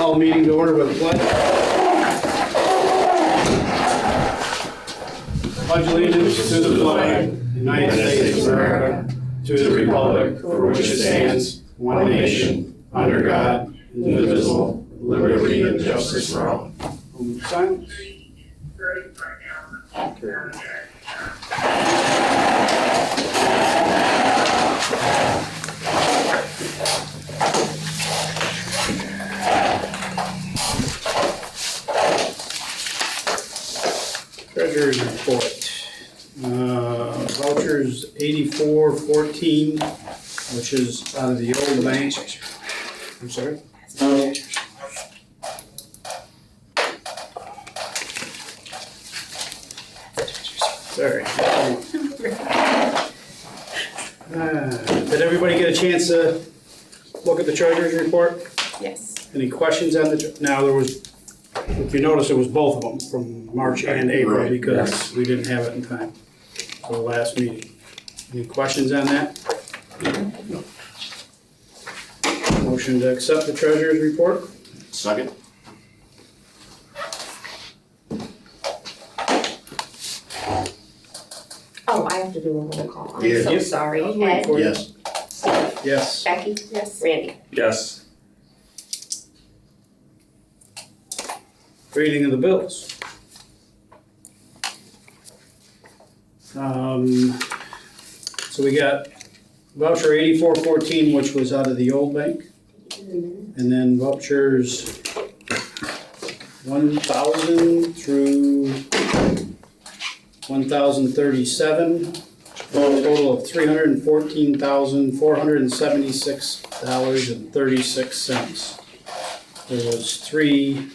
Call the meeting to order with a pledge. Pledge allegiance to the flag, United States of America, to the republic for which it stands, one nation, under God, indivisible, liberty and justice for all. Silence. Treasurer's report. Vouchers 8414, which is out of the old bank. I'm sorry? Sorry. Did everybody get a chance to look at the treasurer's report? Yes. Any questions on the, now there was, if you notice, it was both of them from March and April Right, because yes. we didn't have it in time for the last meeting. Any questions on that? No. Motion to accept the treasurer's report? Second? Oh, I have to do a roll call. I'm Yeah. so Yep. sorry. I was waiting Ed? for you. Yes. Steve? Yes. Becky? Yes. Randy? Yes. Reading of the bills. So we got voucher 8414, which was out of the old bank. And then vouchers 1,000 through 1,037, for a total of $314,476.36. There was 3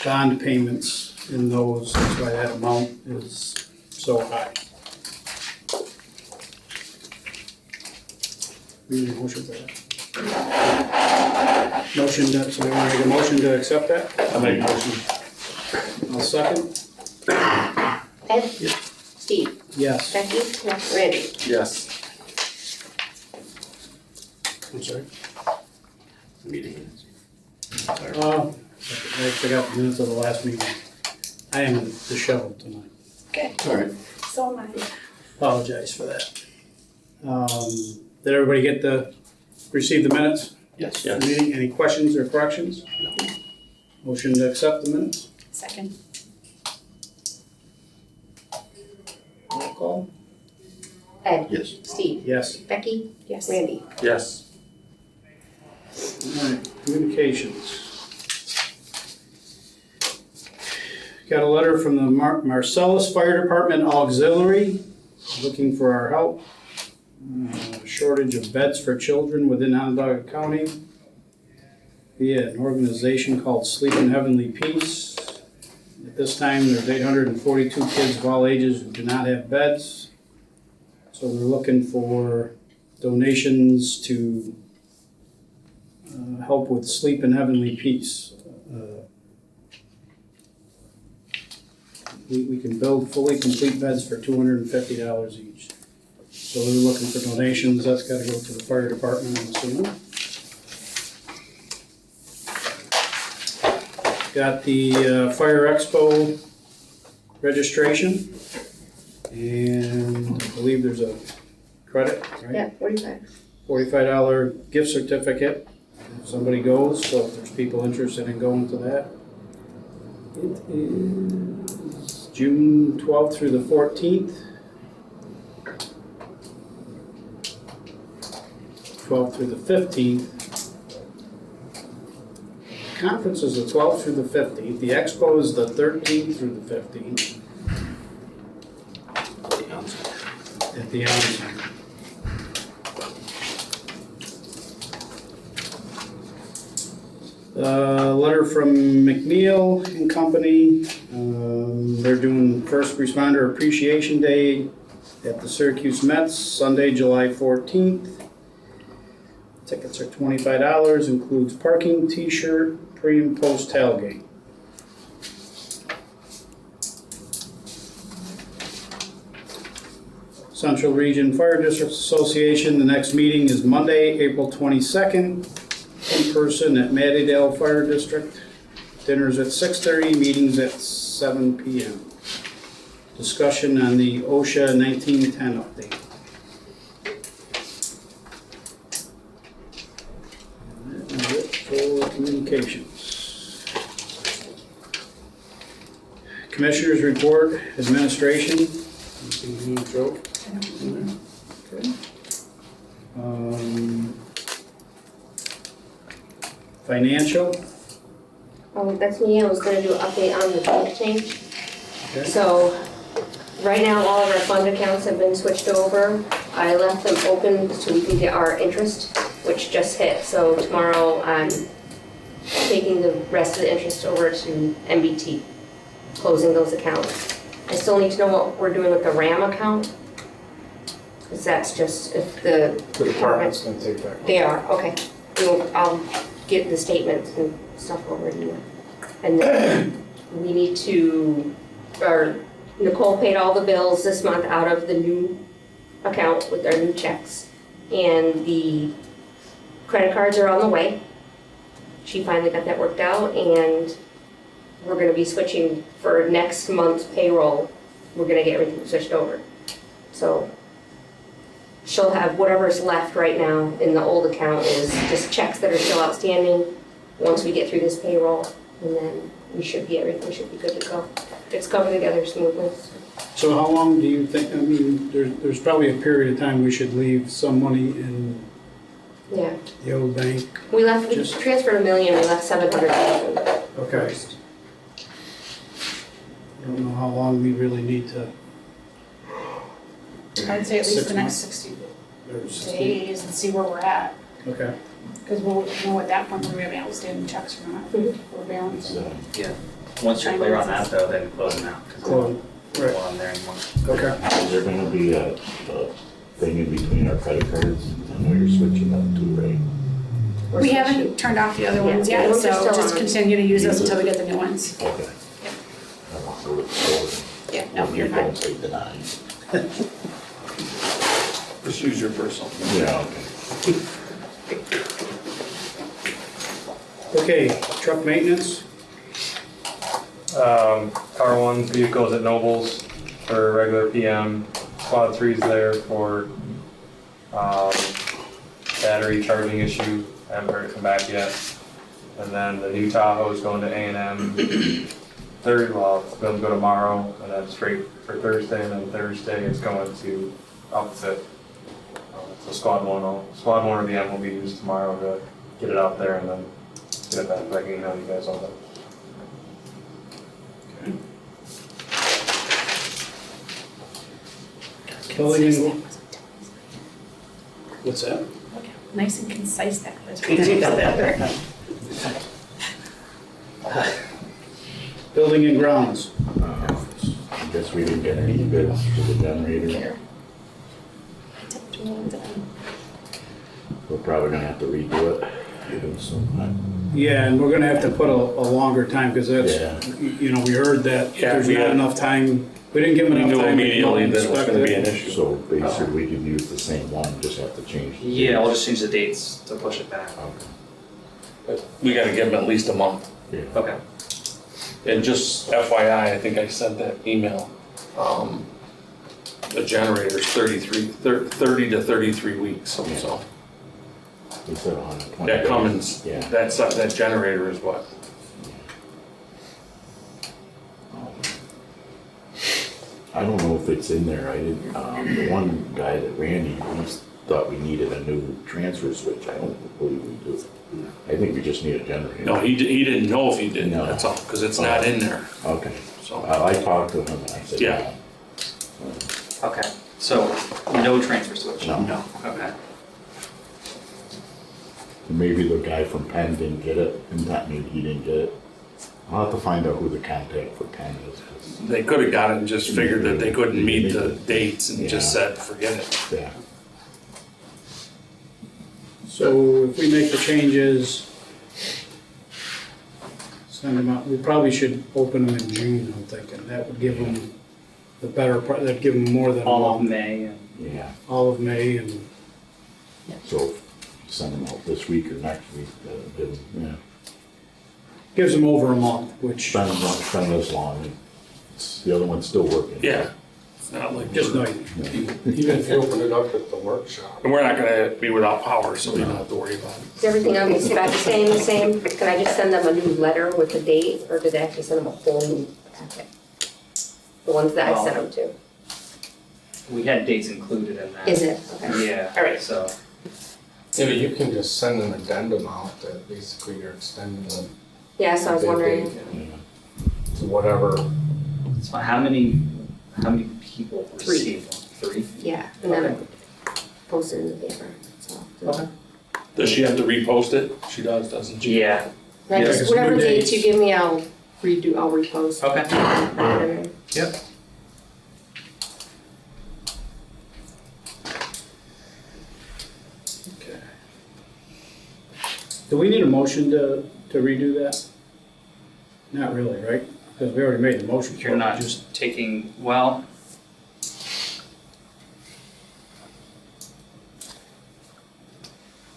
bond payments in those, that's why that amount is so high. We need a motion for that. Motion, so we want to make a motion to accept that? I make a motion. I'll second. Ed? Yes. Steve? Yes. Becky? Yes. Randy? Yes. I'm sorry. Meeting. I forgot the minutes of the last meeting. I am disheveled tonight. Okay. All right. So am I. Apologize for that. Did everybody receive the minutes? Yes. of the meeting? Any questions or corrections? Motion to accept the minutes? Second. Roll call? Ed? Yes. Steve? Yes. Becky? Yes. Randy? Yes. All right, communications. Got a letter from the Marcellus Fire Department Auxiliary, looking for our help. Shortage of beds for children within Onondaga County via an organization called Sleep in Heavenly Peace. At this time, there's 842 kids of all ages who do not have beds. So we're looking for donations to help with Sleep in Heavenly Peace. We can build fully complete beds for $250 each. So we're looking for donations. That's got to go to the fire department, I'm assuming. Got the Fire Expo registration, and I believe there's a credit, right? Yeah, 45. $45 gift certificate if somebody goes, so if there's people interested in going to that. It is June 12th through the 14th. 12th through the 15th. The conference is the 12th through the 15th. The expo is the 13th through the 15th. At the onset. Letter from McNeil and Company. They're doing First Responder Appreciation Day at the Syracuse Mets, Sunday, July 14th. Tickets are $25, includes parking, t-shirt, pre and post tailgate. Central Region Fire Districts Association, the next meeting is Monday, April 22nd in person at Mattydale Fire District. Dinner's at 6:30, meetings at 7 p.m. Discussion on the OSHA 1910 update. And that is it for communications. Commissioners report, administration. Anything you want to throw? Okay. Financial. That's me. I was gonna do an update on the bank change. Okay. So, right now, all of our fund accounts have been switched over. I left them open so we can get our interest, which just hit. So tomorrow, I'm taking the rest of the interest over to MBT, closing those accounts. I still need to know what we're doing with the RAM account. Because that's just if the department's gonna take that. They are, okay. I'll get the statements and stuff over to you. And then we need to, or Nicole paid all the bills this month out of the new account with our new checks. And the credit cards are on the way. She finally got that worked out, and we're gonna be switching for next month's payroll. We're gonna get everything switched over. So she'll have whatever's left right now in the old account is just checks that are still outstanding once we get through this payroll, and then everything should be good to go. It's coming together smoothly. So how long do you think, I mean, there's probably a period of time we should leave some money in Yeah. the old bank. We Just- transferred $1 million, we left 700,000. Okay. I don't know how long we really need to. I'd say at least 6 the months? next 60 Or 60. days and see where we're at. Okay. Because we'll know at that point whether we have any outstanding checks or not, or balance. Yeah, once you're clear on that though, then close them out, because Close. they Right. don't want them there anymore. Okay. Is there gonna be a thing in between our credit cards? I know you're switching them to, right? We're We switching. haven't turned off the other Yeah, ones the yet, ones are so still just on. continue to use those until we get the new ones. Okay. I want to look forward. Yeah, no, When you're you fine. don't say deny. Just use your personal. Yeah, okay. Okay, truck maintenance. Car one's vehicles at Nobles for regular PM. Squad three's there for, battery charging issue. I haven't heard it come back yet. And then the new Tahoe's going to A&M well, it's gonna go tomorrow, and then straight for Thursday, and then Thursday it's going to outfit. So squad one or the M will be used tomorrow to get it out there and then get it back. I can email you guys all that. Building and, what's that? Nice and concise that was. Building and grounds. I guess we didn't get any bids for the generator. We're probably gonna have to redo it, give them some time. Yeah, and we're gonna have to put a longer time, because that's, Yeah. you know, we heard that Yeah, there's we not had- enough time. We didn't give them We enough knew time. to immediately that it was inspect gonna be an it. issue. So basically, we could use the same one, just have to change. the Yeah, we'll date. just change the dates to push it back. Okay. We gotta give them at least a month. Yeah. Okay. And just FYI, I think I sent that email. The generator's 30 to 33 weeks, so. We said 120. That Cummins, Yeah. that generator is what? I don't know if it's in there, I didn't, the one guy that Randy, he thought we needed a new transfer switch, I don't believe we do. I think we just need a generator. No, he didn't know if he did, No. that's all, because it's not in there, Okay, so. I talked to him and I said, Yeah. Okay, so no transfer switch? No. Okay. maybe the guy from Penn didn't get it, and that maybe he didn't get it. I'll have to find out who the contact for Penn is, 'cause, They could have got it and just figured that they couldn't meet the dates and just Yeah. said, forget it. yeah. So if we make the changes, send them out, we probably should open them in June, I'm thinking. That would give them the better part, that'd give them more than a All of month. May and. Yeah, All of May and, so send them out this week or next week, yeah. Gives them over a month, which, Spend this long, the other one's still working. Yeah. It's not like, just nice. Even if you open it up at the workshop. and we're not gonna be without power, so we don't have to worry about it. Is everything on the spec staying the same? Can I just send them a new letter with the date, or did I have to send them a whole new packet? The ones that I sent them to. We had dates included in that. Is it? Okay. Yeah. All right. So, Maybe you can just send an addendum out that basically you're extending the Yeah, so I was bid wondering. date to whatever. it's fine. How many people 3. received one? 3? Yeah, and then post it in the paper, so. Okay. Does she have to repost it? She does, doesn't she? Yeah. And I Yeah, just, 'cause whatever new dates dates. you give me, I'll repost. Okay. Yep. Okay. Do we need a motion to redo that? Not really, right? Because we already made the motion. for You're it, not just, taking, well.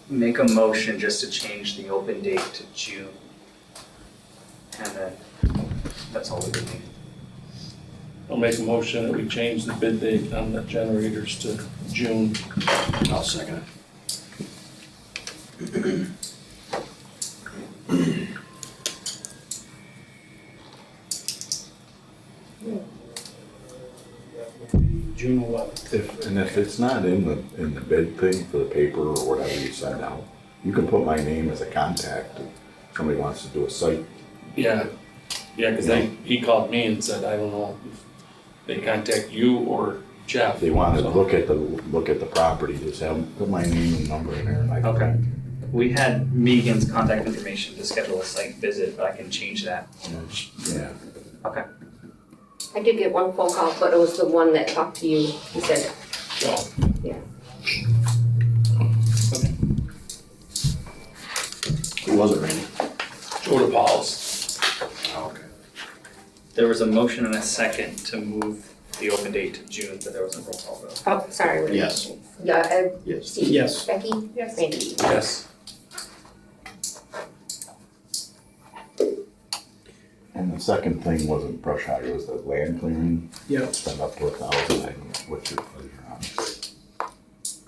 Make a motion just to change the open date to June. And then, that's all we would need. I'll make a motion that we change the bid date on the generators to June. I'll second it. June 11th. If it's not in the bid thing for the paper or whatever you send out, you can put my name as a contact if somebody wants to do a site. Yeah, because he called me and said, I don't know if they contact you or Jeff. If they want to So- look at the property, just have, put my name and number in there and I can. Okay. We had Megan's contact information to schedule a site visit, but I can change that. Yeah. Okay. I did get one phone call, but it was the one that talked to you, he said, So, yeah. Who was it, Randy? Joe DePaul's. Oh, okay. There was a motion and a second to move the open date to June, but there wasn't a roll call vote. Oh, sorry. what did I Yes. say? Yeah, Yes. Steve. Yes. Becky? Yes. Randy? Yes. And the second thing wasn't brush hog, it was the land clearing. Yep. Spend up to 1,000, I don't know, what's your pleasure on it?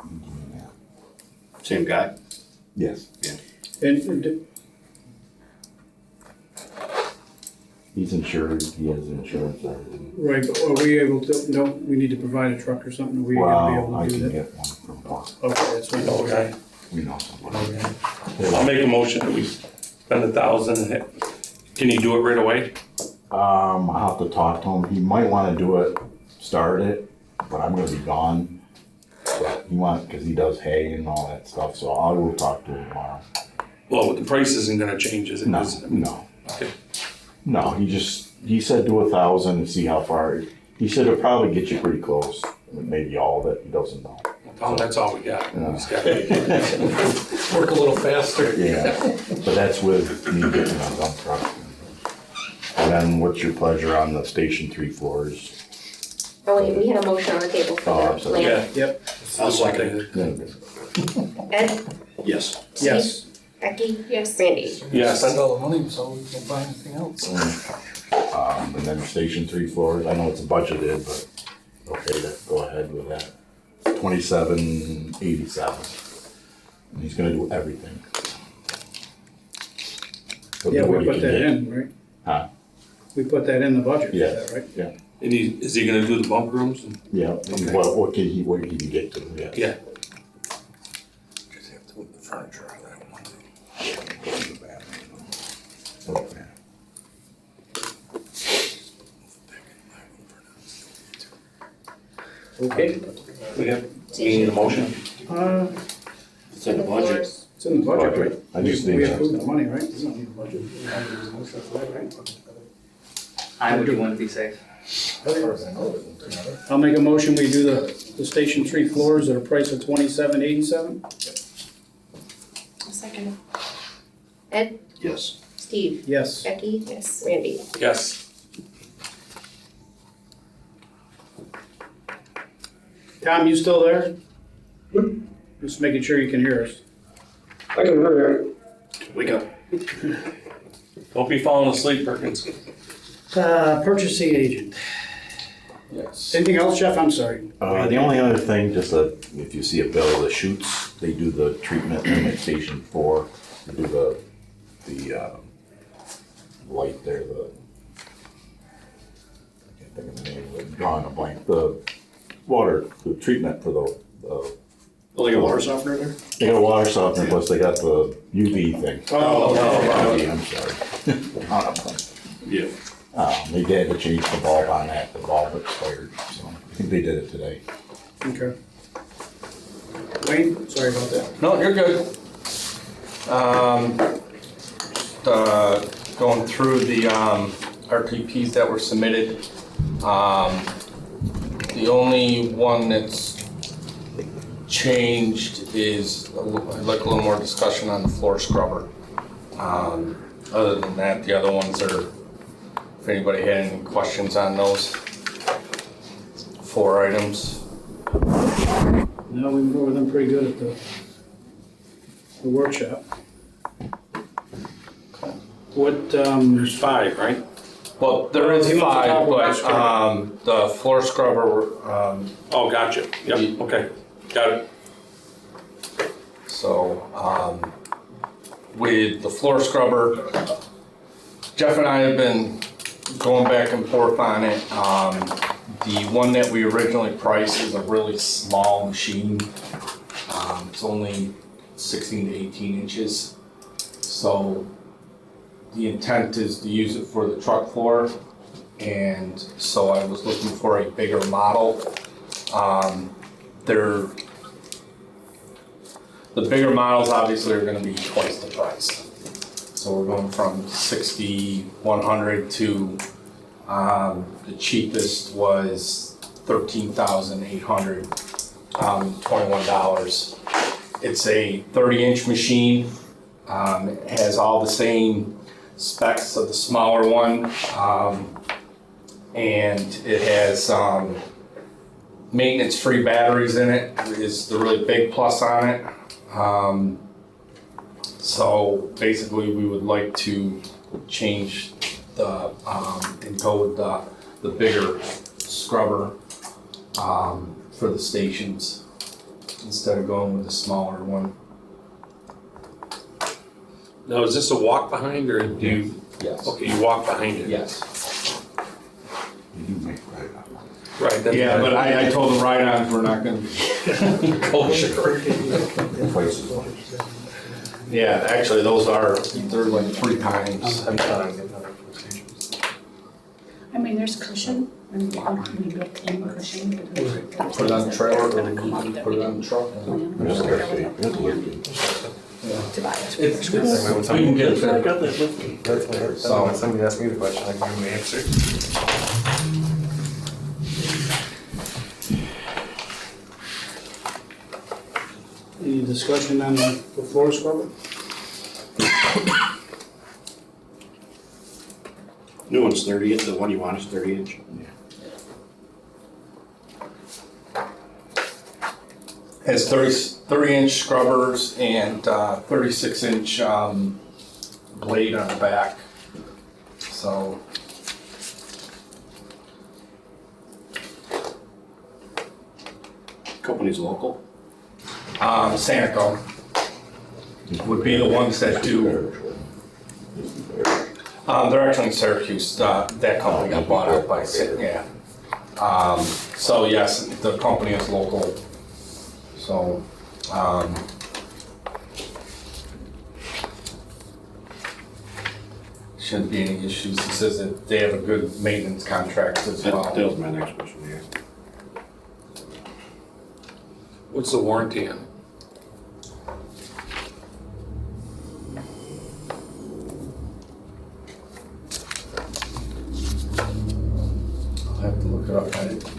You give me that. Same guy? Yes, And he's insured, he has insurance, and everything. right, but are we able to, no, we need to provide a truck or something, are we gonna be Well, I able to can do that? get one from us, Okay, that's right. Okay. we know somebody. I'll make a motion that we spend 1,000. Can you do it right away? I'll have to talk to him, he might wanna do it, start it, but I'm gonna be gone. But he wants, cause he does hay and all that stuff, so I will talk to him tomorrow. Well, the price isn't gonna change, is it? No, Is it? no, Okay. no, he said do 1,000 and see how far, he said it'll probably get you pretty close, maybe all of it, he doesn't know. Oh, that's all we got. Yeah. He's got- Work a little faster. Yeah, but that's with me getting a dump truck. And then what's your pleasure on the station 3 floors? Oh, wait, we had a motion on the table Oh, I'm for the sorry. Yeah, land. Yep, I'll second it. Yeah, Ed? Yes. yes. Becky? Yes. Randy? Yes. Spend all the money so we can buy anything else. and then station 3 floors, I know it's budgeted, but okay, go ahead with that. 2787. And he's gonna do everything. He'll Yeah, do what we he put can that get. in, right? Huh? We put that in the budget, Yeah. is that right? And is he gonna do the bunk rooms? Yeah, and what can he get to, yeah. Yeah. Just have to move the furniture out of that one. Okay. Okay. We have, we need a motion? It's in the budget. It's in the budget, right? I just We think approved the money, right? We don't need a budget. I would want to be safe. As far as I know, it won't matter. I'll make a motion, we do the station 3 floors at a price of $27.87. I'll second. Ed? Yes. Steve? Yes. Becky? Yes. Randy? Yes. Tom, you still there? Just making sure you can hear us. I can hear you. Wake up. Don't be falling asleep, Perkins. Purchasing agent. Yes. Anything else, Jeff? I'm sorry. The only other thing, just if you see a bill, the chutes, they do the treatment in Station 4. They do the light there, I can't think of the name of it, drawing a blank, the water, the treatment for the Oh, they got water softener there? they got a water softener, plus they got the UV thing. UV, I'm sorry. On a pump. Yeah. They did to change the bulb on that, the bulb expired, so I think they did it today. Okay. Wayne, sorry about that. No, you're good. Going through the RTPs that were submitted. The only one that's changed is, I'd like a little more discussion on the floor scrubber. Other than that, the other ones are, if anybody had any questions on those 4 items. No, we went over them pretty good at the workshop. What, There's 5, right? Well, there is He wants to 5, talk about but scrubber. the floor scrubber, Oh, gotcha. Yep, okay. Got it. so, with the floor scrubber, Jeff and I have been going back and forth on it. The one that we originally priced is a really small machine. It's only 16 to 18 inches. So the intent is to use it for the truck floor. And so I was looking for a bigger model. The bigger models obviously are gonna be twice the price. So we're going from 6,100 to, the cheapest was $13,800, $21. It's a 30-inch machine. It has all the same specs of the smaller one. And it has, maintenance-free batteries in it, is the really big plus on it. So basically, we would like to change and go with the bigger scrubber for the stations instead of going with the smaller one. Now, is this a walk behind or do you? Yes. Okay, you walk behind it. Yes. You do make right up. Right. that's Yeah, what but I told the ride-ons we're not gonna be kosher. Twice as much. Yeah, actually, they're like 3 times. I mean, there's cushion, and we built in cushion. Put it on the trailer or we can put it on the truck. It's okay. It's working. To buy it. It's, we can get it there. So when somebody asks me the question, I can give them the answer. any discussion on the floor scrubber? New one's 30, the one you want is 30 inch. Has 30-inch scrubbers and 36-inch blade on the back. So Company's local. Sanico would be the ones that do. They're actually in Syracuse. That company got bought out by yeah. So yes, the company is local. So shouldn't be any issues. It says that they have a good maintenance contract as well. That was my next question, yeah. What's the warranty on it? I'll have to look it up. I didn't-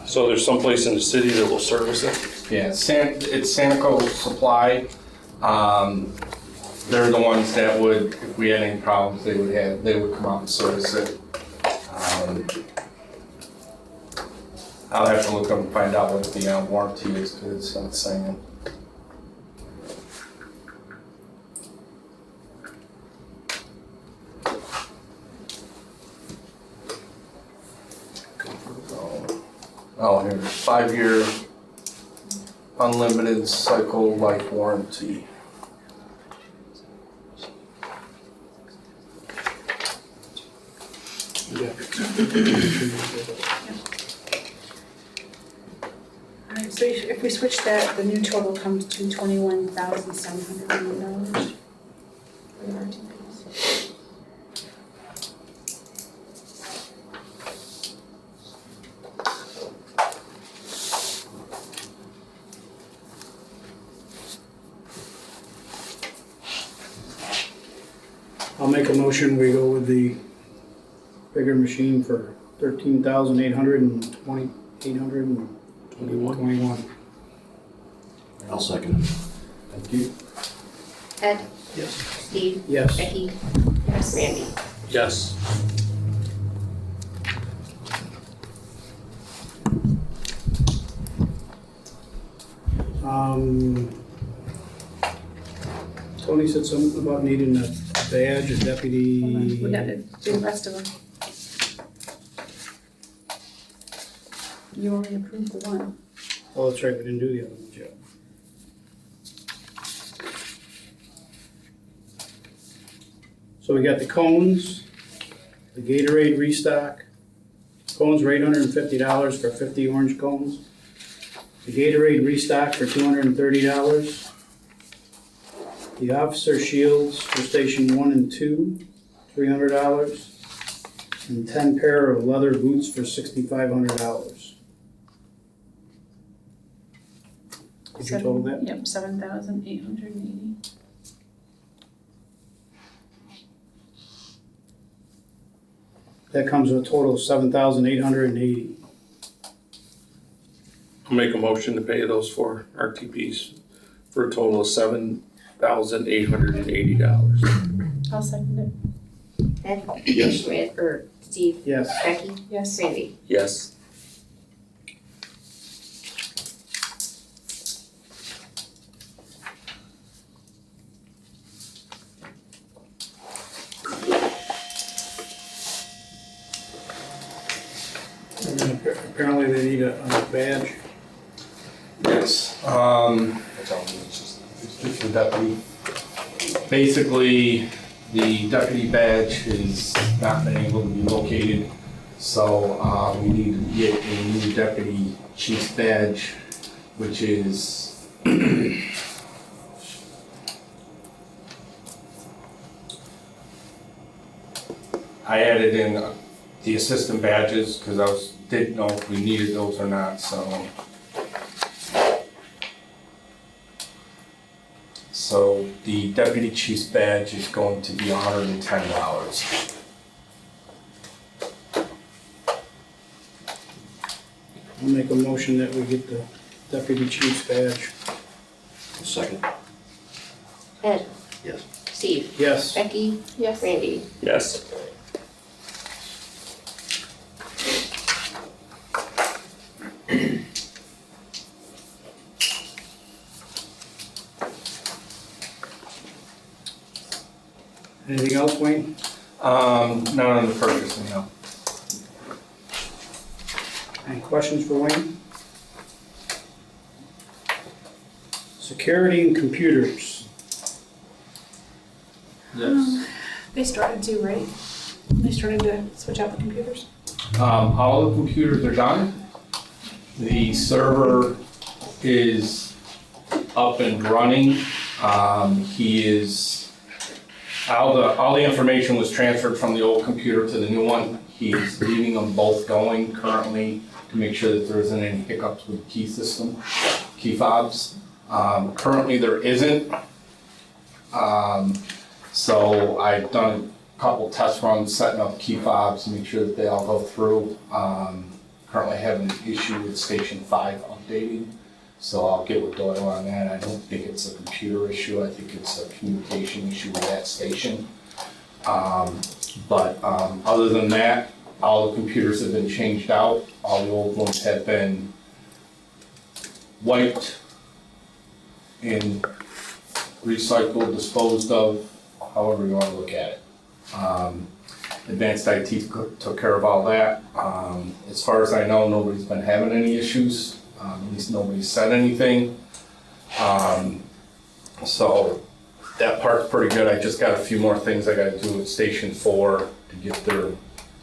So there's someplace in the city that will service it? Yeah, it's Sanico Supply. They're the ones that would, if we had any problems, they would come out and service it. I'll have to look up and find out what the warranty is, because it's not saying. Oh, here, 5-year unlimited cycle life warranty. Alright, so if we switch that, the new total comes to $21,780 for the RTPs. I'll make a motion, we go with the bigger machine for $13,821. I'll second it. Thank you. Ed, Yes. Steve, Yes. Becky, Yes. Randy. Yes. Tony said something about needing a badge, a deputy. We got to do the rest of them. You only approved the one. Oh, that's right, we didn't do the other ones yet. So we got the cones, the Gatorade restock. Cones were $850 for 50 orange cones. The Gatorade restock for $230. The officer shields for station 1 and 2, $300. And 10 pair of leather boots for $6,500. Did you total that? Yep, 7,880. That comes with a total of $7,880. I'll make a motion to pay those 4 RTPs for a total of $7,880. I'll second it. Ed? Yes. Or Steve, Yes. Becky, Yes. Randy. Yes. And then apparently they need a badge. Yes. It's the deputy. Basically, the deputy badge has not been able to be located, so we need to get a new deputy chief's badge, which is I added in the assistant badges because didn't know if we needed those or not, so. So the deputy chief's badge is going to be $110. I'll make a motion that we get the deputy chief's badge. Second. Ed? Yes. Steve, Yes. Becky, Yes. Randy. Yes. Anything else, Wayne? Not on the purchasing, no. Any questions for Wayne? Security and computers. Yes. They started to, right? They started to switch out the computers. All the computers are done. The server is up and running. All the information was transferred from the old computer to the new one. He's leaving them both going currently to make sure that there isn't any hiccups with the key system, key fobs. Currently there isn't. So I've done a couple test runs setting up key fobs to make sure that they all go through. Currently having an issue with station 5 updating. So I'll get with Doyle on that. I don't think it's a computer issue. I think it's a communication issue with that station. But other than that, all the computers have been changed out. All the old ones have been wiped and recycled, disposed of, however you want to look at it. Advanced IT took care of all that. As far as I know, nobody's been having any issues. At least nobody's said anything. So that part's pretty good. I just got a few more things I gotta do with Station 4 to get their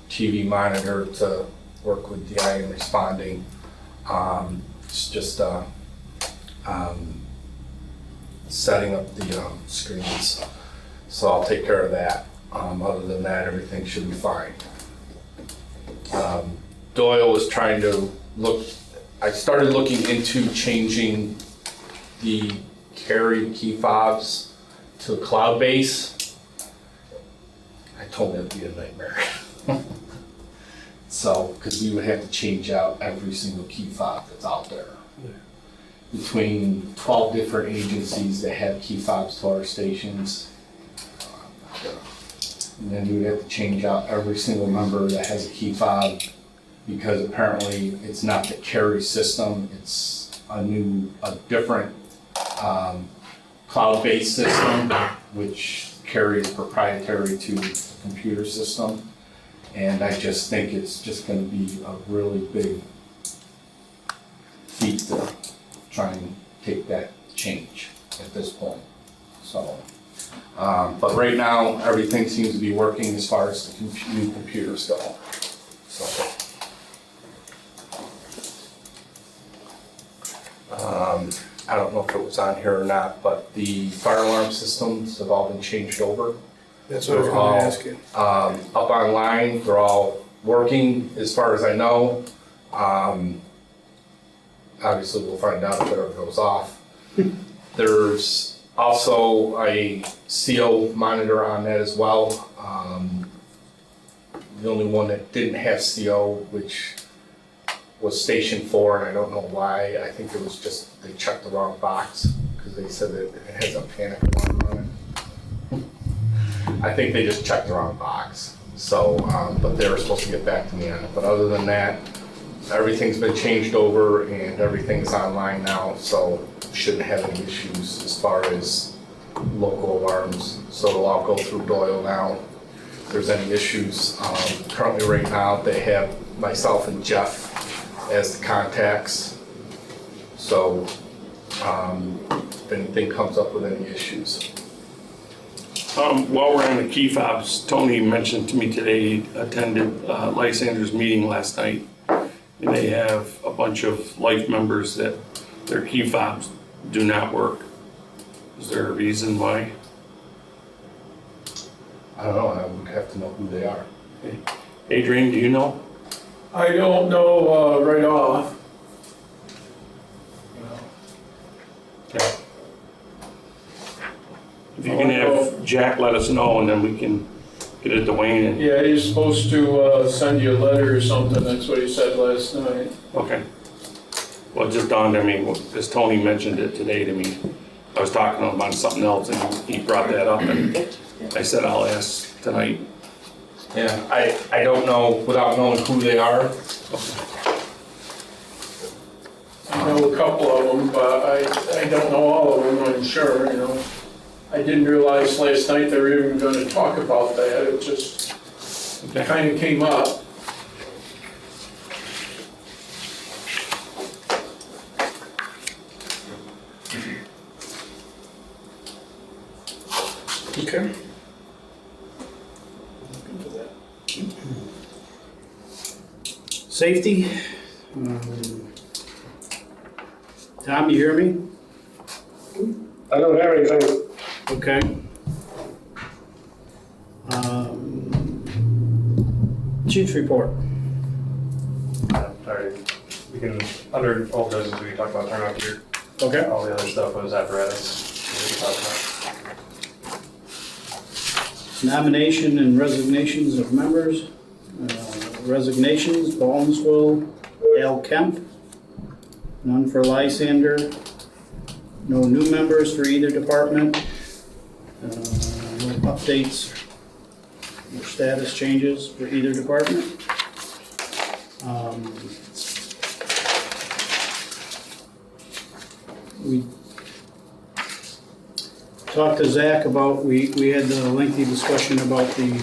TV monitor to work with DI and responding. It's just setting up the screens. So I'll take care of that. Other than that, everything should be fine. Doyle was trying to look, I started looking into changing the carry key fobs to cloud base. I told him it'd be a nightmare. So, because we would have to change out every single key fob that's out there. Between 12 different agencies that have key fobs to our stations. And then you would have to change out every single member that has a key fob, because apparently it's not the carry system, it's a different cloud-based system, which carry is proprietary to the computer system. And I just think it's just gonna be a really big feat to try and take that change at this point, so. But right now, everything seems to be working as far as the new computers go, so. I don't know if it was on here or not, but the fire alarm systems have all been changed over. That's what I was gonna ask you. Up online, they're all working as far as I know. Obviously, we'll find out if it ever goes off. There's also a CO monitor on that as well. The only one that didn't have CO, which was Station 4, and I don't know why. I think it was just they checked the wrong box because they said that it has a panic alarm on it. I think they just checked the wrong box. So, but they were supposed to get back to me on it. But other than that, everything's been changed over and everything's online now, so shouldn't have any issues as far as local alarms. So it'll all go through Doyle now. If there's any issues, currently right now they have myself and Jeff as the contacts. So if anything comes up with any issues. While we're on the key fobs, Tony mentioned to me today he attended Lysander's meeting last night. And they have a bunch of life members that their key fobs do not work. Is there a reason why? I don't know, I would have to know who they are. Okay. Adrian, do you know? I don't know right off. Okay. If you can have Jack let us know and then we can get it to Wayne and. Yeah, he's supposed to send you a letter or something, that's what he said last night. Okay. Well, it just dawned on me, because Tony mentioned it today to me. I was talking to him about something else and he brought that up and I said I'll ask tonight. Yeah, I don't know, without knowing who they are. I know a couple of them, but I don't know all of them, I'm sure, you know. I didn't realize last night they were even gonna talk about that, it just kind of came up. Okay. Safety. Tom, you hear me? I don't have anything. Okay. Chief's report. Sorry, we can, under old business, we can talk about turnout gear. Okay. All the other stuff was apparatus. We can talk about. Nomination and resignations of members. Resignations, Ballensville, Al Kemp. None for Lysander. No new members for either department. No updates or status changes for either department. We talked to Zach about, we had a lengthy discussion about the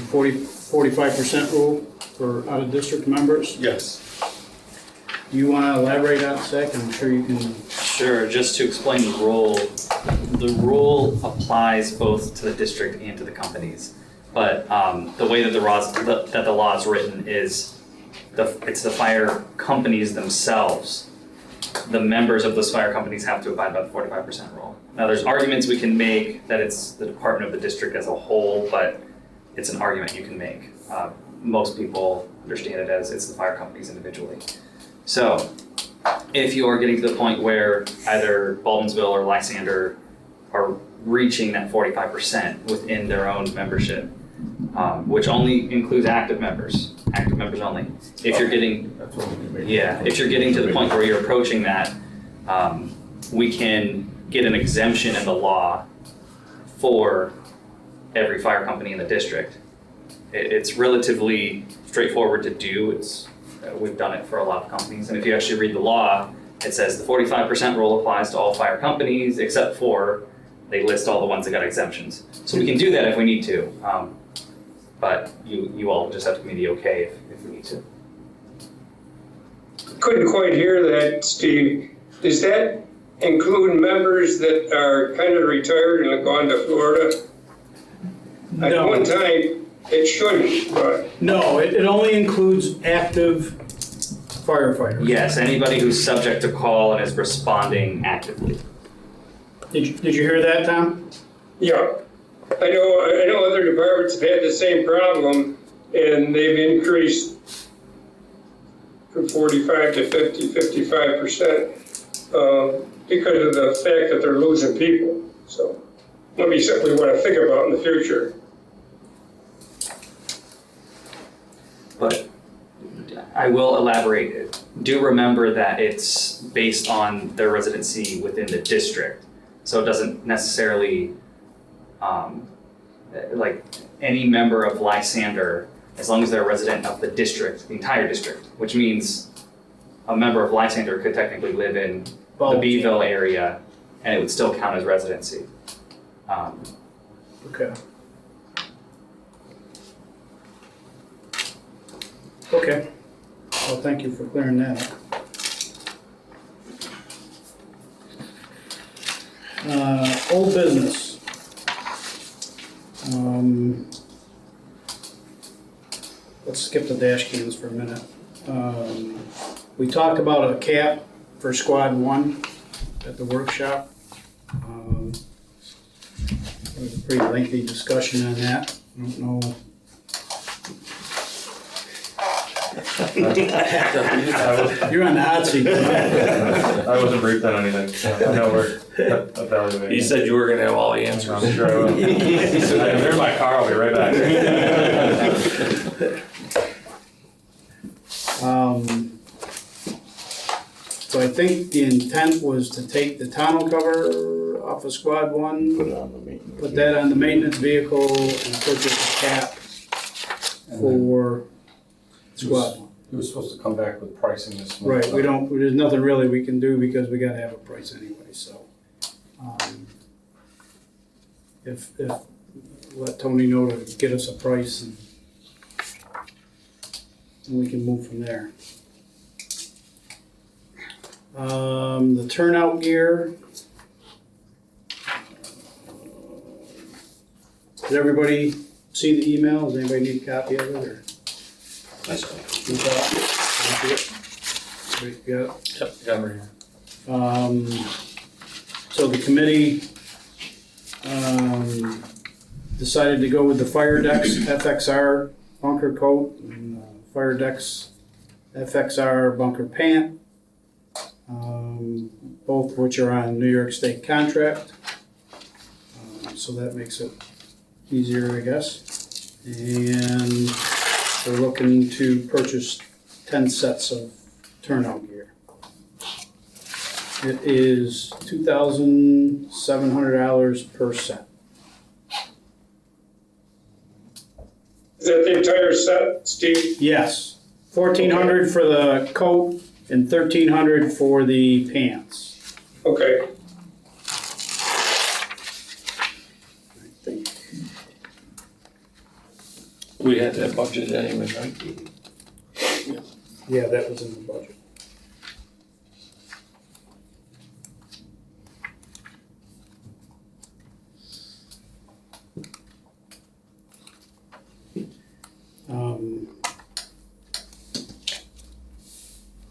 45% rule for out-of-district members. Yes. Do you want to elaborate on that, Zach? I'm sure you can. Sure, just to explain the rule applies both to the district and to the companies. But the way that the law is written is it's the fire companies themselves. The members of those fire companies have to abide by the 45% rule. Now, there's arguments we can make that it's the department of the district as a whole, but it's an argument you can make. Most people understand it as it's the fire companies individually. So, if you are getting to the point where either Baldwinsville or Lysander are reaching that 45% within their own membership, which only includes active members only. If you're getting, if you're getting to the point where you're approaching that, we can get an exemption in the law for every fire company in the district. It's relatively straightforward to do. We've done it for a lot of companies, and if you actually read the law, it says the 45% rule applies to all fire companies except for, they list all the ones that got exemptions. So we can do that if we need to, but you all just have to give me the okay if we need to. Couldn't quite hear that, Steve. Does that include members that are kind of retired and have gone to Florida? No. At one time, it shouldn't, but. No, it only includes active firefighters. Yes, anybody who's subject to call and is responding actively. Did you hear that, Tom? Yeah. I know other departments have had the same problem, and they've increased from 45 to 50, 55% because of the fact that they're losing people. So that'll be something we want to think about in the future. But I will elaborate. Do remember that it's based on their residency within the district. So it doesn't necessarily, like any member of Lysander, as long as they're a resident of the district, the entire district, which means a member of Lysander could technically live in the Beeville area and it would still count as residency. Okay. Okay. Well, thank you for clearing that up. Old business. Let's skip the dash cams for a minute. We talked about a cap for Squad 1 at the workshop. There was a pretty lengthy discussion on that. I don't know. You're on the hot seat. I wasn't briefed on anything, so I know we're evaluating. He said you were gonna have all the answers. I'm sure I will. I'm in my car, I'll be right back. So I think the intent was to take the tonneau cover off of Squad 1, Put it on the maintenance. put that on the maintenance vehicle, and purchase a cap for Squad 1. He was supposed to come back with pricing this month. Right, there's nothing really we can do because we gotta have a price anyway, so. If let Tony know to get us a price and we can move from there. The turnout gear. Did everybody see the email? Does anybody need a copy of it, or? Nice one. You got it? You got it? Yep, got it right here. So the committee decided to go with the Fire Decks FXR bunker coat and Fire Decks FXR bunker pant, both which are on New York State contract. So that makes it easier, I guess. And we're looking to purchase 10 sets of turnout gear. It is $2,700 per set. Is that the entire set, Steve? Yes, $1,400 for the coat and $1,300 for the pants. Okay. I think. We had that budgeted anyway, right? Yeah, that was in the budget.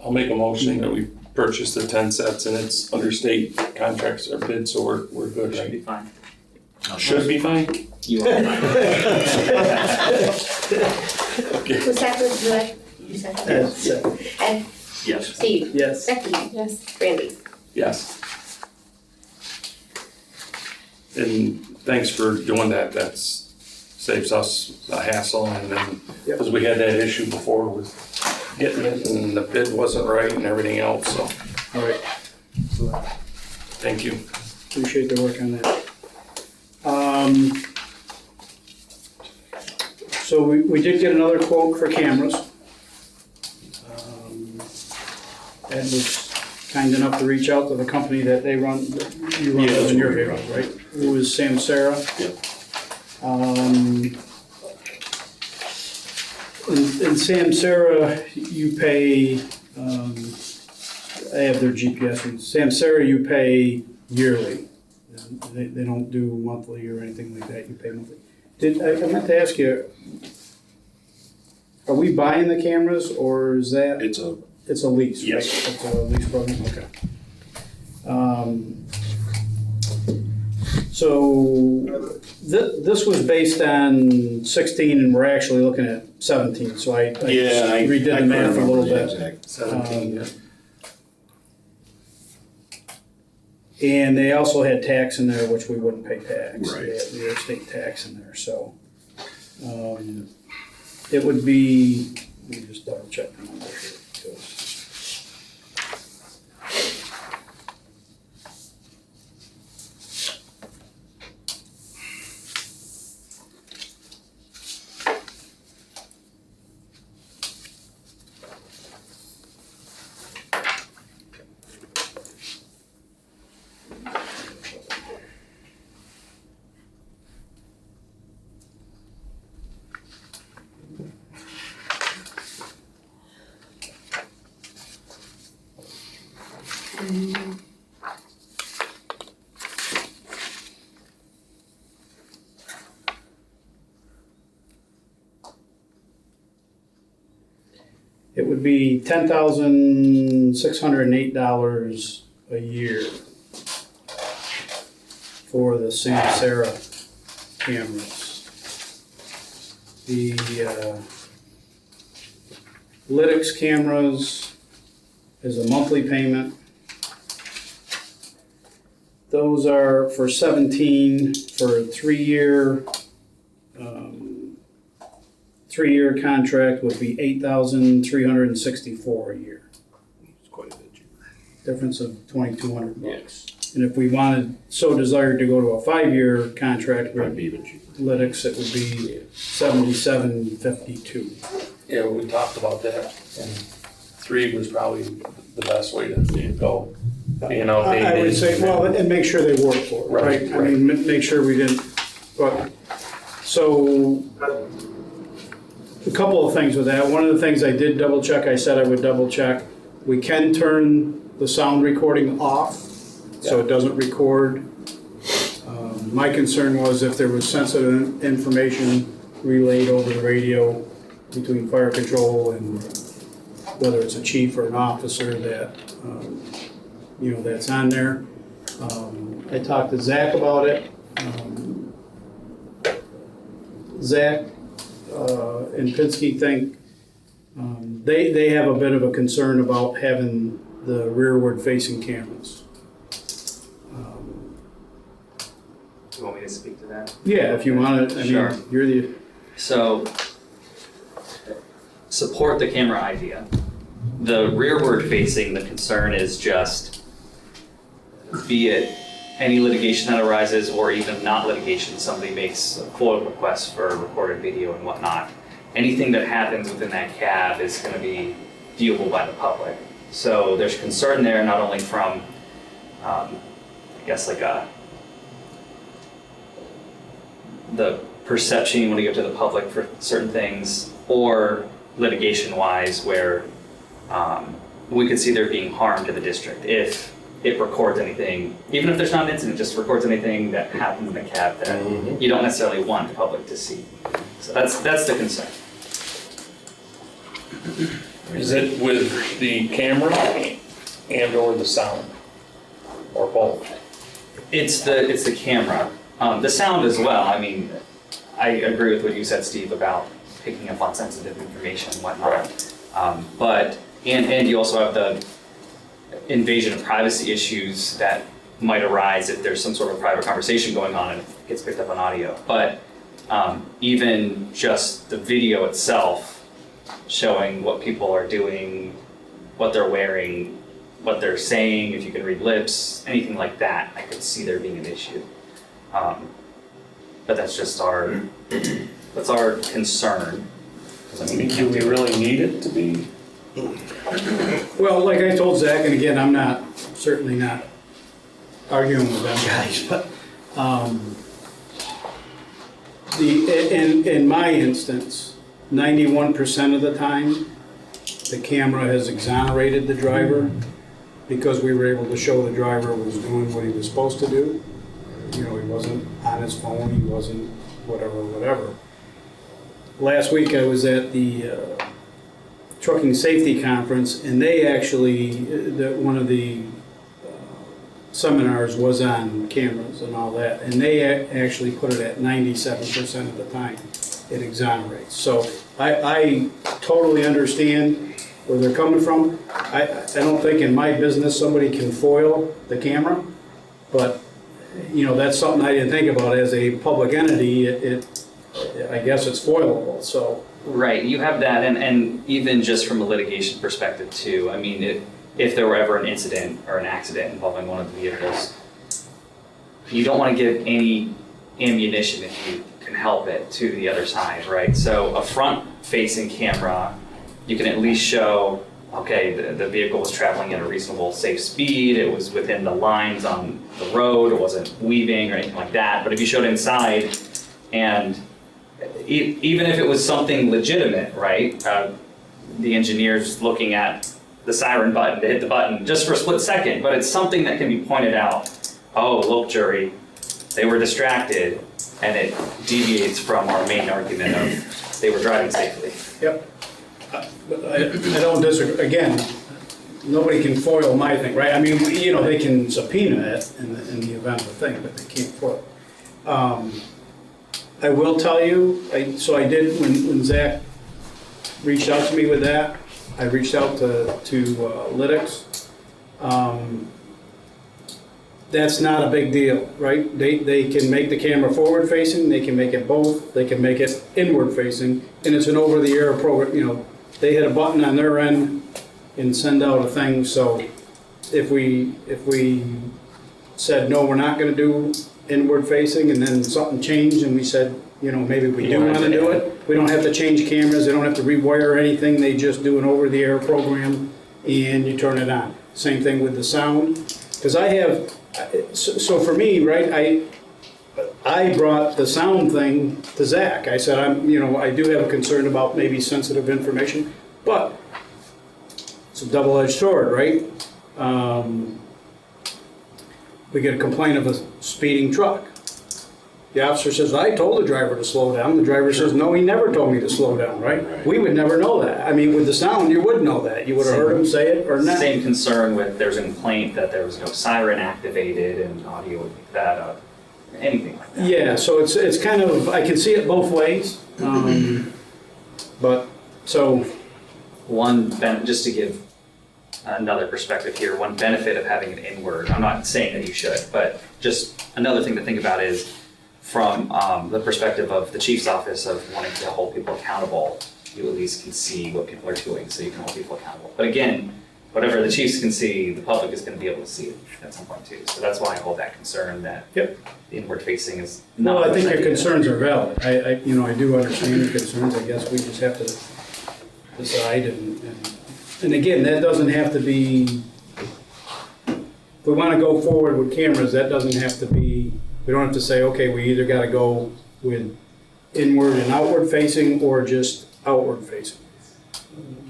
I'll make a motion that we purchase the 10 sets and it's under state contracts or bid, so we're good, Should be right? fine. Should be fine? You are fine. Okay. Who seconded, you seconded? Ed, Yes. Steve, Yes. Becky, Yes. Randy. Yes. And thanks for doing that, that's saves us a hassle and then, because we had that issue before with getting it and the bid wasn't right and everything else, so All right, thank you. appreciate the work on that. So we did get another quote for cameras. Ed was kind enough to reach out to the company that they run, you run those in your vehicles, right? Who was Samsara? Yep. In Samsara, you pay, I have their GPS ones. Samsara, you pay yearly. They don't do monthly or anything like that, you pay monthly. I meant to ask you, are we buying the cameras or is that? It's a, It's a lease, right? Yes. It's a lease program, okay. So this was based on 16 and we're actually looking at 17, so I just redid the math a little bit. 17, yeah. And they also had tax in there, which we wouldn't pay tax. Right. They had state tax in there, so. It would be, let me just double check the number here, because. It would be $10,608 a year for the Samsara cameras. The Lytix cameras is a monthly payment. Those are for 17 for a 3-year. 3-year contract would be $8,364 a year. it's quite a bit cheaper. Difference of $2,200. And if we wanted, so desired to go to a 5-year contract Might with be even cheaper. Lytix, it would be $77.52. Yeah, we talked about that and 3 was probably the best way to go. You know, I would say, well, and make sure they work for it, right? Right, I mean, make sure we didn't, but, so, a couple of things with that. One of the things I did double check, I said I would double check. We can turn the sound recording off, so it doesn't record. My concern was if there was sensitive information relayed over the radio between fire control and whether it's a chief or an officer that, that's on there. I talked to Zach about it. Zach and Pinsky think they have a bit of a concern about having the rearward facing cameras. Do you want me to speak to that? Yeah, if you want to, Sure. you're the, So, support the camera idea. The rearward facing, the concern is just, be it any litigation that arises or even not litigation, somebody makes a quote request for recorded video and whatnot. Anything that happens within that cab is going to be viewable by the public. So there's concern there not only from, I guess like a the perception you want to give to the public for certain things, or litigation-wise where we could see there being harm to the district if it records anything, even if there's not an incident, just records anything that happens in the cab that you don't necessarily want the public to see. So that's the concern. Is it with the camera and or the sound? Or both? It's the camera. The sound as well. I mean, I agree with what you said, Steve, about picking up on sensitive information and whatnot. But you also have the invasion of privacy issues that might arise if there's some sort of private conversation going on and it gets picked up on audio. But even just the video itself showing what people are doing, what they're wearing, what they're saying, if you can read lips, anything like that, I could see there being an issue. But that's just our concern. I mean, do we really need it to be? Well, like I told Zach, and again, I'm certainly not arguing with them guys, but in my instance, 91% of the time, the camera has exonerated the driver because we were able to show the driver was doing what he was supposed to do. You know, he wasn't on his phone, he wasn't whatever. Last week I was at the trucking safety conference, and they actually, one of the seminars was on cameras and all that, and they actually put it at 97% of the time it exonerates. So I totally understand where they're coming from. I don't think in my business somebody can foil the camera, but you know, that's something I didn't think about. As a public entity, I guess it's foilable, so. Right, you have that, and even just from a litigation perspective too, I mean, if there were ever an incident or an accident involving one of the vehicles, you don't want to give any ammunition, if you can help it, to the other side, right? So a front-facing camera, you can at least show, okay, the vehicle was traveling at a reasonable, safe speed, it was within the lines on the road, it wasn't weaving or anything like that. But if you showed inside, and even if it was something legitimate, right? The engineer's looking at the siren button to hit the button just for a split second, but it's something that can be pointed out. Oh, look, jury, they were distracted, and it deviates from our main argument of they were driving safely. Yep. But I don't disagree. Again, nobody can foil my thing, right? I mean, you know, they can subpoena it in the event of a thing, but they can't foil it. I will tell you, so I did, when Zach reached out to me with that, I reached out to Lytics. That's not a big deal, right? They can make the camera forward facing, they can make it both, they can make it inward facing, and it's an over-the-air program. You know, they hit a button on their end and send out a thing. So if we said no, we're not going to do inward facing, and then something changed and we said, you know, maybe we do want to do it, we don't have to change cameras, they don't have to rewire anything, they just do an over-the-air program and you turn it on. Same thing with the sound, because I have, so for me, right, I brought the sound thing to Zach. I said, I do have a concern about maybe sensitive information, but it's a double-edged sword, right? We get a complaint of a speeding truck. The officer says, I told the driver to slow down. The driver says, no, he never told me to slow down, right? We would never know that. I mean, with the sound, you would know that. You would have heard him say it or not. Same concern with, there's a complaint that there was no siren activated and audio would pick that up, anything like that. Yeah, so it's kind of, I can see it both ways. But, so. Just to give another perspective here, one benefit of having an inward, I'm not saying that you should, but just another thing to think about is from the perspective of the chief's office of wanting to hold people accountable, you at least can see what people are doing so you can hold people accountable. But again, whatever the chiefs can see, the public is going to be able to see it at some point too. So that's why I hold that concern that the inward facing is not. Well, I think your concerns are valid. I do understand your concerns. I guess we just have to decide and again, that doesn't have to be, if we want to go forward with cameras, that doesn't have to be, we don't have to say, okay, we either got to go with inward and outward facing or just outward facing.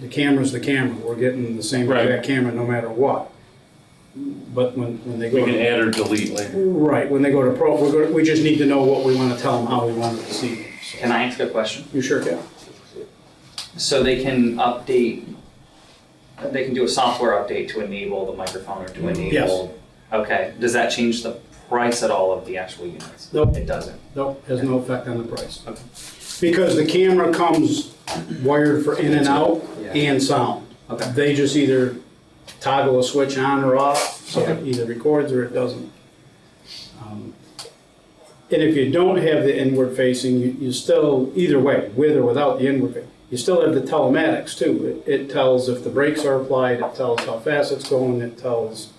The camera's the camera, we're getting the same Right. exact camera no matter what. But when they go. We can add or delete later. Right, when they go to pro, we just need to know what we want to tell them, how we want it to see it. So- Can I ask a question? You sure can. So they can update, they can do a software update to enable the microphone or to enable? Yes. Okay, does that change the price at all of the actual units? Nope. It doesn't? Nope, has no effect on the price. Okay. Because the camera comes wired for in and out Yeah. and sound. Okay. They just either toggle a switch on or off, so it either records or it doesn't. And if you don't have the inward facing, you still, either way, with or without the inward facing, you still have the telematics too. It tells if the brakes are applied, it tells how fast it's going, it tells,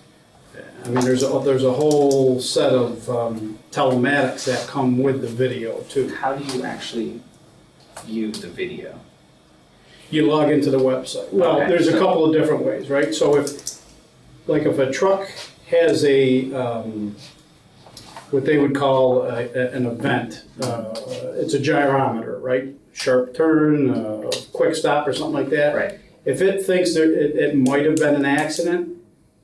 I mean, there's a whole set of telematics that come with the video too. How do you actually view the video? You log into the website. Well, Okay, there's a so- couple of different ways, right? So if a truck has a, what they would call an event, it's a gyrometer, right? Sharp turn, quick stop or something like that. Right. If it thinks it might have been an accident,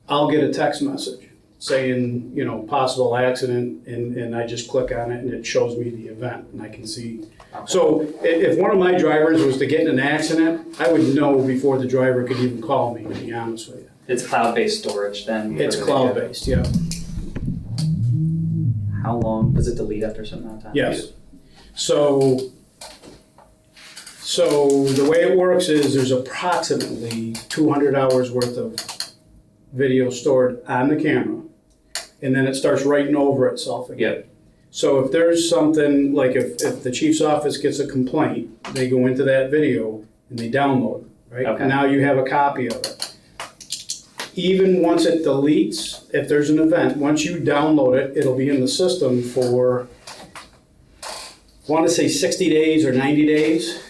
I'll get a text message saying, possible accident, and I just click on it and it shows me the event and I can see. Okay. So if one of my drivers was to get in an accident, I would know before the driver could even call me, to be honest with you. It's cloud-based storage then? for It's the video? cloud-based, yeah. How long, does it delete after a certain amount of time? Yes. So the way it works is there's approximately 200 hours worth of video stored on the camera, and then it starts writing over itself again. Yep. So if there's something, like if the chief's office gets a complaint, they go into that video and they download it, right? Okay. Now you have a copy of it. Even once it deletes, if there's an event, once you download it, it'll be in the system for, I want to say 60 days or 90 days,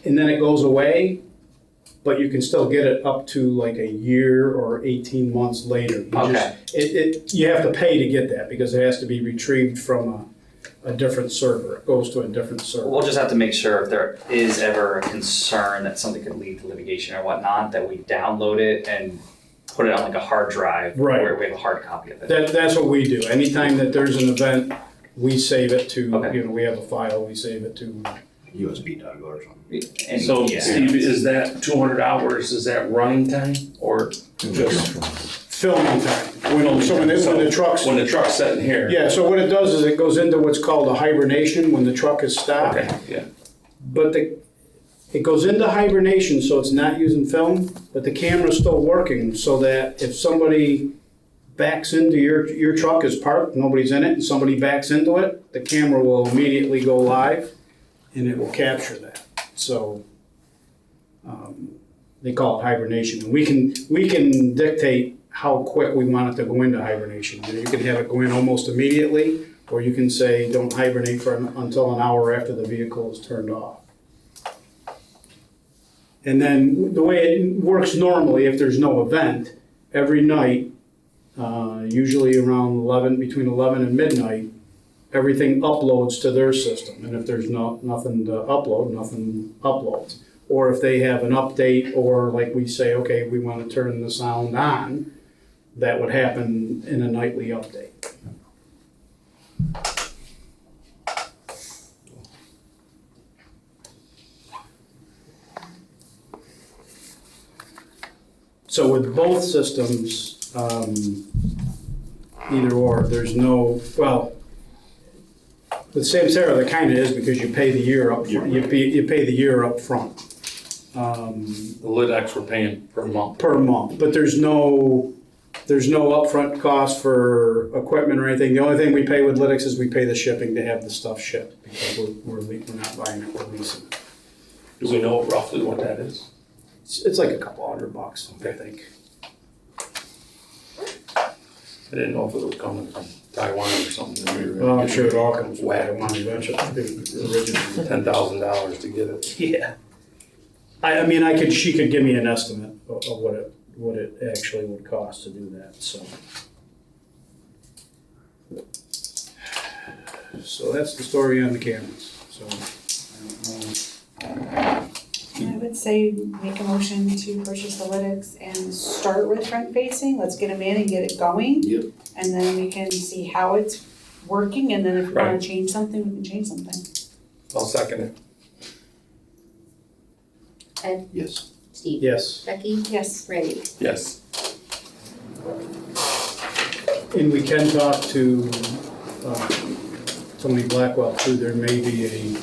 and then it goes away, but you can still get it up to like a year or 18 months later. You have to pay to get that because it has to be retrieved from a different server. It goes to a different server. We'll just have to make sure if there is ever a concern that something could lead to litigation or whatnot, that we download it and put it on like a hard drive Right. where we have a hard copy of it. That's what we do. Anytime that there's an event, we save it to, Okay. we have a file, we save it to. USB download or something. And- So yeah. Steve, is that 200 hours, is that running time or just? Filming time. So when the truck's. When the truck's sitting here? Yeah, so what it does is it goes into what's called a hibernation when the truck is stopped. Okay, yeah. But it goes into hibernation, so it's not using film, but the camera's still working so that if somebody backs into your truck is parked, nobody's in it, and somebody backs into it, the camera will immediately go live and it will capture that. So they call it hibernation. And we can dictate how quick we want it to go into hibernation. You can have it go in almost immediately, or you can say don't hibernate until an hour after the vehicle is turned off. And then the way it works normally, if there's no event, every night, usually around between 11 and midnight, everything uploads to their system. And if there's nothing to upload, nothing uploads. Or if they have an update, or like we say, okay, we want to turn the sound on, that would happen in a nightly update. So with both systems, either or, there's no, well, with Samsara, there kind of is because you pay the year up front. You pay the year up front. The Lidex we're paying per month. Per month, but there's no upfront cost for equipment or anything. The only thing we pay with Lytx is we pay the shipping to have the stuff shipped because we're not buying it, we're leasing it. Do we know roughly what that is? It's like a couple $100, I think. I didn't know if it was coming from Taiwan or something. Well, I'm sure it all comes from Taiwan eventually, originally. $10,000 to get it. Yeah. I mean, she could give me an estimate of what it actually would cost to do that, so. So that's the story on the cameras, so I don't know. I would say make a motion to purchase the lytics and start with front facing, let's get them in and get it going. Yep. And then we can see how it's working, and then if we wanna Right. change something, we can change something. I'll second it. Ed, Yes. Steve, Yes, Becky, Yes. Randy. Yes. and we can talk to Tony Blackwell too, there may be a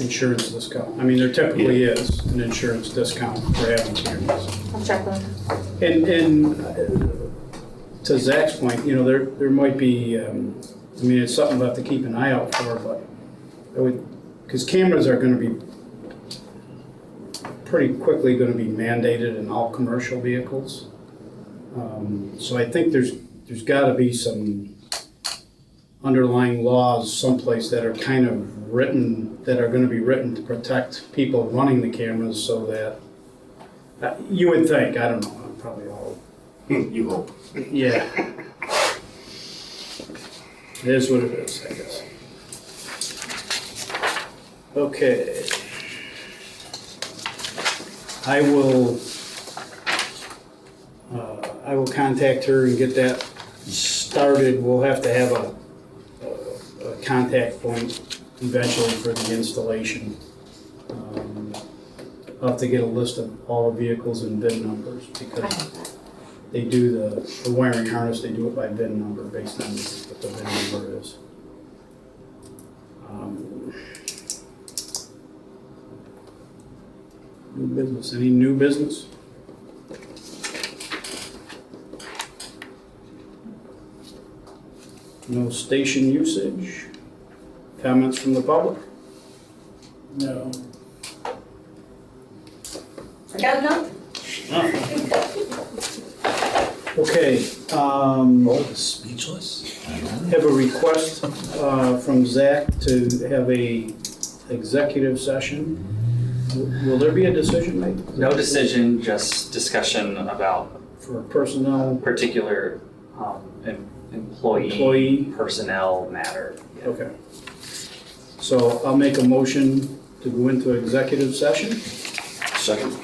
insurance discount. I mean, there typically is an insurance discount for having cameras. I'll check with him. And to Zach's point, you know, there might be, I mean, it's something we'll have to keep an eye out for, but I would, because cameras are gonna be pretty quickly gonna be mandated in all commercial vehicles. So I think there's gotta be some underlying laws someplace that are kind of written, that are gonna be written to protect people running the cameras so that, you would think, I don't know, I'm probably all, You hope. yeah. It is what it is, I guess. Okay. I will contact her and get that started. We'll have to have a contact point eventually for the installation. I'll have to get a list of all the vehicles and VIN numbers I because have that. they do the wiring harness, they do it by VIN number based on what the VIN number is. New business, any new business? No station usage? Comments from the public? No. I got enough? Okay, Speechless? have a request from Zach to have a executive session. Will there be a decision made? No decision, just discussion about For personnel? particular employee Employee. personnel matter. Yeah. Okay. So I'll make a motion to go into executive session. Second.